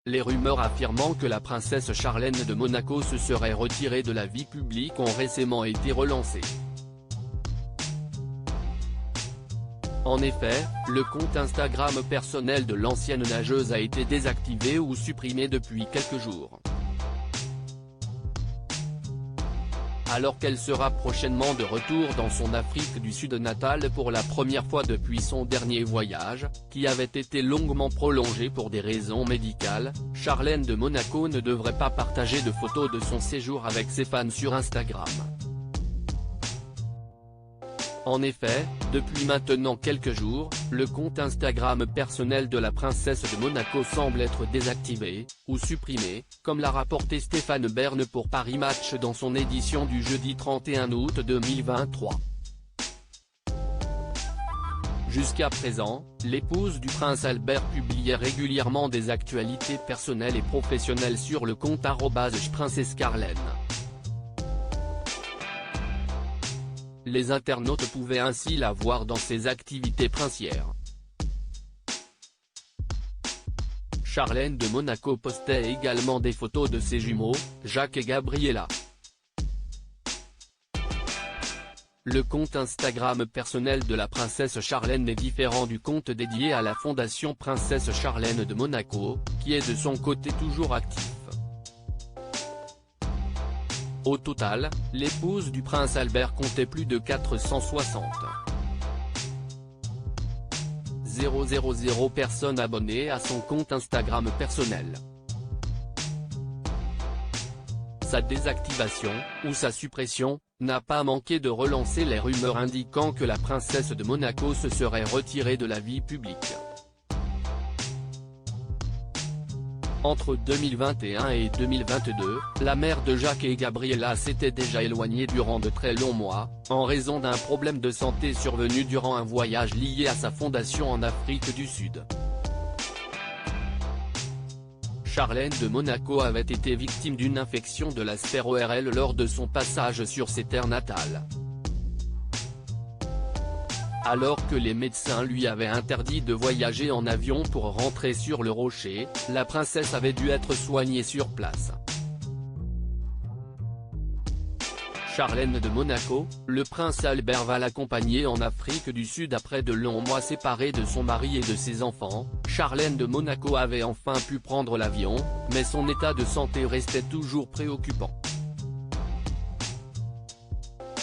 les rumeurs affirmant que la princesse Charlène de Monaco se serait retirée de la vie publique ont récemment été relancées. En effet, le compte Instagram personnel de l'ancienne nageuse a été désactivé ou supprimé depuis quelques jours. Alors qu'elle sera prochainement de retour dans son Afrique du Sud natale pour la première fois depuis son dernier voyage, qui avait été longuement prolongé pour des raisons médicales, Charlène de Monaco ne devrait pas partager de photos de son séjour avec ses fans sur Instagram. En effet, depuis maintenant quelques jours, le compte Instagram personnel de la princesse de Monaco semble être désactivé, ou supprimé, comme l'a rapporté Stéphane Bern pour Paris Match dans son édition du jeudi 31 août 2023. Jusqu'à présent, l'épouse du prince Albert publiait régulièrement des actualités personnelles et professionnelles sur le compte @princesscharlène. Les internautes pouvaient ainsi la voir dans ses activités princières. Charlène de Monaco postait également des photos de ses jumeaux, Jacques et Gabriella. Le compte Instagram personnel de la princesse Charlène est différent du compte dédié à la fondation Princesse Charlène de Monaco, qui est de son côté toujours actif. Au total, l'épouse du prince Albert comptait plus de 460 000 personnes abonnées à son compte Instagram personnel. Sa désactivation, ou sa suppression, n'a pas manqué de relancer les rumeurs indiquant que la princesse de Monaco se serait retirée de la vie publique. Entre 2021 et 2022, la mère de Jacques et Gabriella s'était déjà éloignée durant de très longs mois, en raison d'un problème de santé survenu durant un voyage lié à sa fondation en Afrique du Sud. Charlène de Monaco avait été victime d'une infection de la sphère ORL lors de son passage sur ses terres natales. Alors que les médecins lui avaient interdit de voyager en avion pour rentrer sur le Rocher, la princesse avait dû être soignée sur place. Charlène de Monaco, le prince Albert va l'accompagner en Afrique du Sud après de longs mois séparés de son mari et de ses enfants. Charlène de Monaco avait enfin pu prendre l'avion, mais son état de santé restait toujours préoccupant.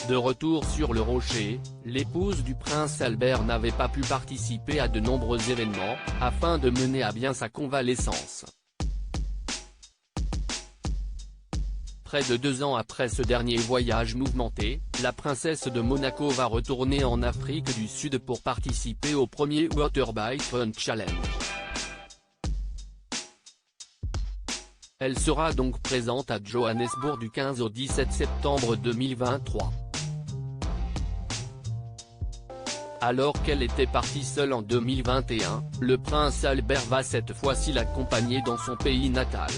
De retour sur le Rocher, l'épouse du prince Albert n'avait pas pu participer à de nombreux événements, afin de mener à bien sa convalescence. Près de 2 ans après ce dernier voyage mouvementé, la princesse de Monaco va retourner en Afrique du Sud pour participer au premier Waterbike Fun Challenge. Elle sera donc présente à Johannesburg du 15 au 17 septembre 2023. Alors qu'elle était partie seule en 2021, le prince Albert va cette fois-ci l'accompagner dans son pays natal.